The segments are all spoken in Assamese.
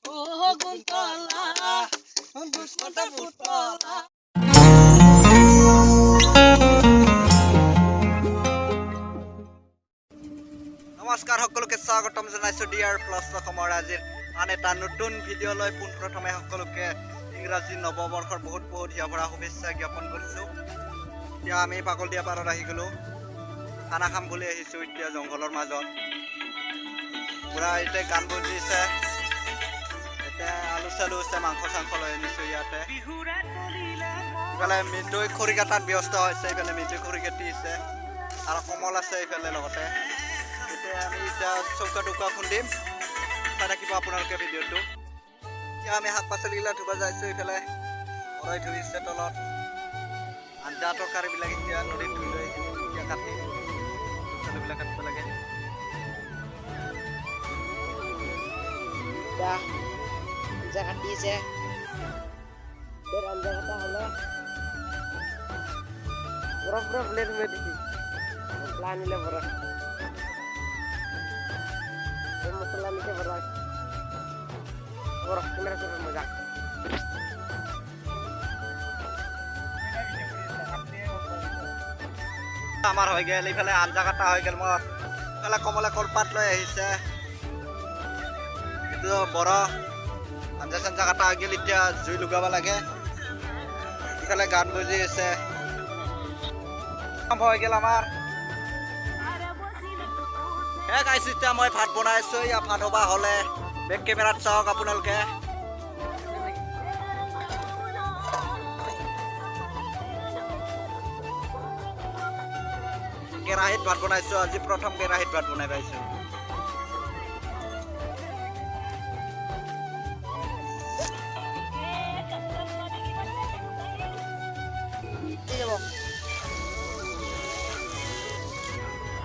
নমস্কাৰ সকলোকে স্বাগতম জনাইছো ডিআৰ প্লাছ অসমৰ আজিৰ আন এটা নতুন ভিডিঅ'লৈ পোনপ্ৰথমে সকলোকে ইংৰাজী নৱবৰ্ষৰ বহুত হিয়া ভৰা শুভেচ্ছা জ্ঞাপন কৰিছো। এতিয়া আমি পাগলদিয়া পাৰত আহি গ'লো, খানা খাম বুলি আহিছো। এতিয়া জংঘলৰ মাজত পুৰা এতিয়া গান বজিছে, এতিয়া আলু চালু আছে, মাংস চাংস লৈ আনিছো ইয়াতে। ইফালে মিঠৈ খৰি কাটাত ব্যস্ত হৈছে, ইফালে মিঠৈ খৰি কাটিছে আৰু কমল আছে ইফালে লগতে। এতিয়া আমি এতিয়া চৌকা টৌকা খুন্দিম, চাই থাকিব আপোনালোকে ভিডিঅ'টো। এতিয়া আমি শাক পাচলিবিলাক ধুব যাইছোঁ, ইফালে ভৰাই ধুইছে তলত আঞ্জা তৰকাৰীবিলাক। এতিয়া নদীত ধুই লৈ এতিয়া কাটিম, পাচলিবিলাক কাটিব লাগে। আঞ্জা কাটিছে, আঞ্জা কাটা হলে বরফ প্লেট में देखी मसला आनिले बरफ मसला नीचे बरफ कैमरा से मजा আমাৰ হৈ গ'ল। এইফালে আঞ্জা কাটা হৈ গ'ল। মই ইফালে কমলে কলপাত লৈ আহিছে, এইটো বৰ আঞ্জা চাঞ্জা কাটা হৈ গ'ল। এতিয়া জুই লগাব লাগে। ইফালে গান বজি আছে, হৈ গ'ল আমাৰ। গাইছ এতিয়া মই ভাত বনাইছোঁ। ইয়াত ভাত হ'বা হ'লে বেক কেমেৰাত চাওক আপোনালোকে। কেৰাহীত ভাত বনাইছোঁ, আজি প্ৰথম কেৰাহীত ভাত বনাই পাইছোঁ।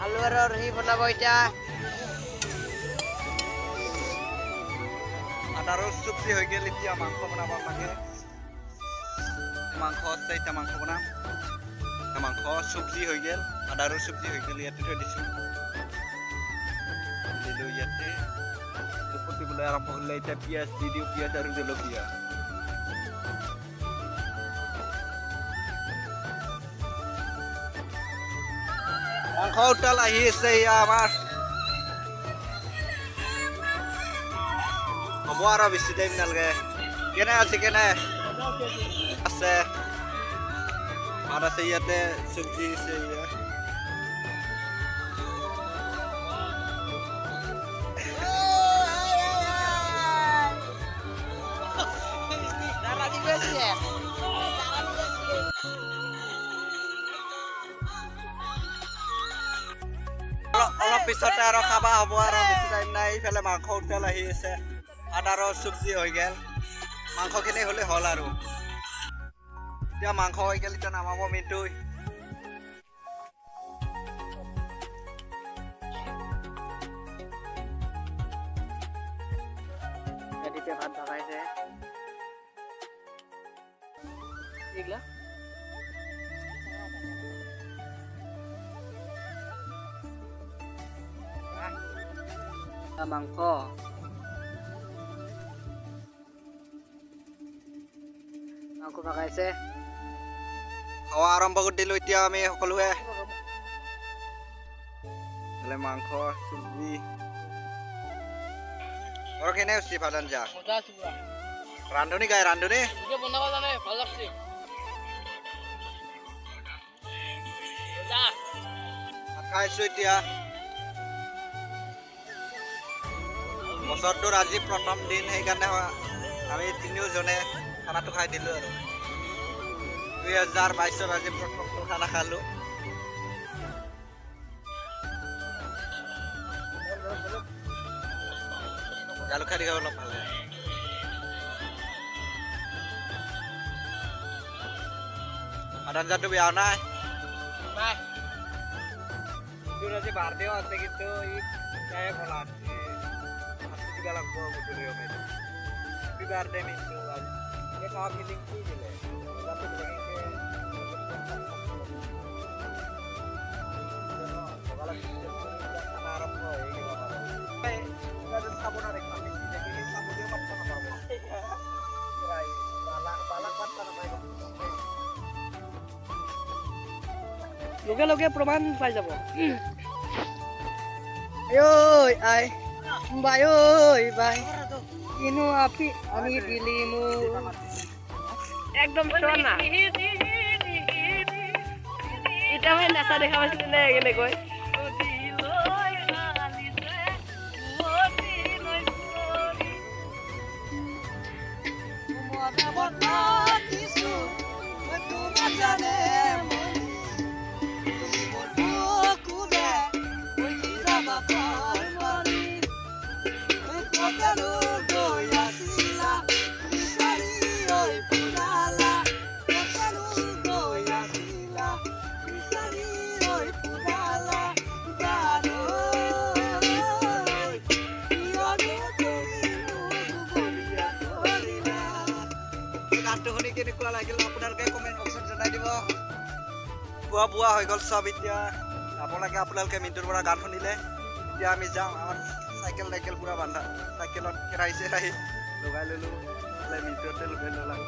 আলু আৰু ৰহি বনাব এতিয়া। আদাৰৰ চব্জি হৈ গ'ল। এতিয়া মাংস বনাব লাগে। মাংস আছে, এতিয়া মাংস বনাম। মাংস চব্জি হৈ গ'ল, আদাৰৰ চব্জি হৈ গ'ল। ইয়াতে থৈ দিছোঁ, দিলোঁ ইয়াতে। ফুটিবলৈ আৰম্ভ কৰিলে এতিয়া পিঁয়াজ দি দিওঁ, পিঁয়াজ আৰু জলকীয়া। মাংস উতাল আহি আছে। এয়া আমাৰ হ'ব আৰু বেছি টাইম নালাগে। কেনে আছে, কেনে আছে ভাত আছে, ইয়াতে চব্জি আছে। অলপ পিছতে আৰু খাবা হ'ব আৰু বেছি টাইম নাই। ইফালে মাংস উতাল আহি আছে, আদাৰৰ চব্জি হৈ গ'ল। মাংসখিনি হ'লে হ'ল আৰু। এতিয়া মাংস হৈ গ'ল, এতিয়া নামাব মিঠৈ। এতিয়া ভাত বনাইছে এইগুলা মাংস পকাইছে, খাৱা আৰম্ভ কৰি দিলোঁ এতিয়া আমি সকলোৱে। মাংস চব্জি বৰ কেনে হৈছে ভাত আঞ্জা। ৰান্ধনী গাই ৰান্ধনী বনাব জানে, ভাল লাগছে। ভাত খাইছোঁ এতিয়া। বছৰটোৰ আজি প্ৰথম দিন, সেইকাৰণে আমি তিনিওজনে খানাটো খাই দিলোঁ আৰু 2022 আজি প্ৰথমটো খানা খালোঁ। জালুকা দি খাব অলপ ভাল লাগে। ভাত আঞ্জাটো বেয়া নাই। আজি বাৰ্থডেও আছে, কিন্তু ই ভলা দিবা লাগব গধূলি সময়ত। Happy birthday Mintu. আজি খাৱা ফিলিং কি দিলে খানা আৰম্ভ হৈ গ'ল। চাব না লগে লগে প্ৰমাণ পাই যাব ঐ আই বাই ঐ বাই কিনো আমি দিলি একদম চোৱা না এটা মই নাচা দেখা পাইছিলো নে কেনেকৈ গানটো শুনি কেনেকুৱা লাগিল আপোনালোকে কমেণ্ট বক্সত জনাই দিব পুৱা পুৱা হৈ গ'ল চব এতিয়া যাব লাগে আপোনালোকে মিণ্টুৰ পৰা গান শুনিলে এতিয়া আমি যাওঁ আমাৰ চাইকেল পুৰা বান্ধা চাইকেলত কেৰাহী চেৰাহী লগাই ল'লোঁ মিণ্টুতে লগাই ল'লাম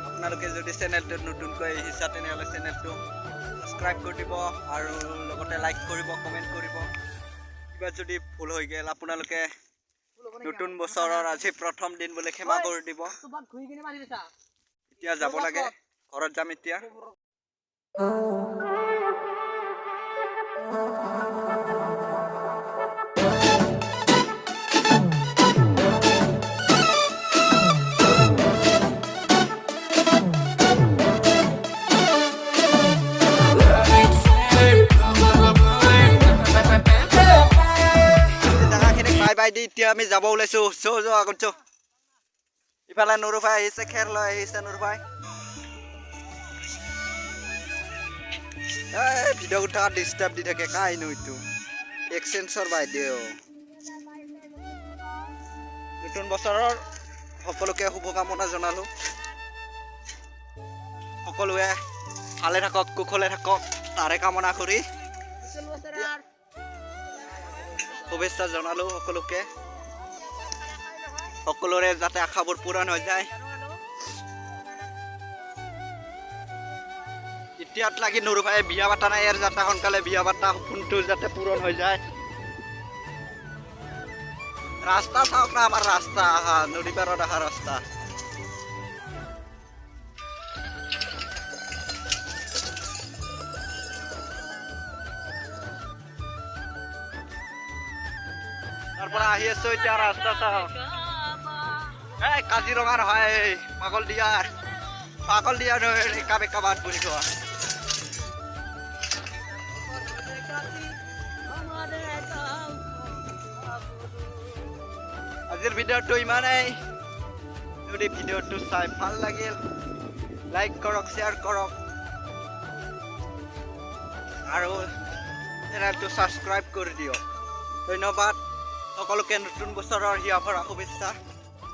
আপোনালোকে যদি চেনেলটোত নতুনকৈ আহিছা তেনেহ'লে চেনেলটো ছাবস্ক্ৰাইব কৰি দিব আৰু লগতে লাইক কৰিব কমেণ্ট কৰিব কিবা যদি ভুল হৈ গ'ল আপোনালোকে নতুন বছৰৰ আজি প্ৰথম দিন বুলি ক্ষমা কৰি দিব এতিয়া যাব লাগে ঘৰত যাম এতিয়া বাই দি এতিয়া আমি যাব ওলাইছো আগত ইফালে নুৰু ভাই আহিছে খেৰ লৈ আহিছে নুৰু ভাই ভিডিঅ' উঠা ডিষ্টাৰ্ব দি থাকে কাইনো এইটো এক্সেঞ্চৰ বাইদেউ নতুন বছৰৰ সকলোকে শুভকামনা জনালো সকলোৱে ভালে থাকক কুশলে থাকক তাৰে কামনা কৰি শুভেচ্ছা জনালো সকলোকে সকলোৰে যাতে আশাবোৰ পূৰণ হৈ যায় এতিয়াত লাগি নুৰু ভাই বিয়া পাতা নাই ইয়াৰ যাতে সোনকালে বিয়া পাতা সপোনটো যাতে পূৰণ হৈ যায় ৰাস্তা চাওক না আমাৰ ৰাস্তা আহা নদী পাৰত অহা ৰাস্তা তাৰপৰা আহি আছো এতিয়া ৰাস্তা চাওক কাজিৰঙা নহয় পাগল দিয়া একা বাট বুলি কোৱা আজিৰ ভিডিঅ'টো ইমানেই যদি ভিডিঅ'টো চাই ভাল লাগিল লাইক কৰক শ্বেয়াৰ কৰক আৰু চেনেলটো ছাবস্ক্ৰাইব কৰি দিয়ক ধন্যবাদ সকলোকে নতুন বছৰৰ হিয়া ভৰা শুভেচ্ছা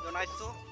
জনাইছোঁ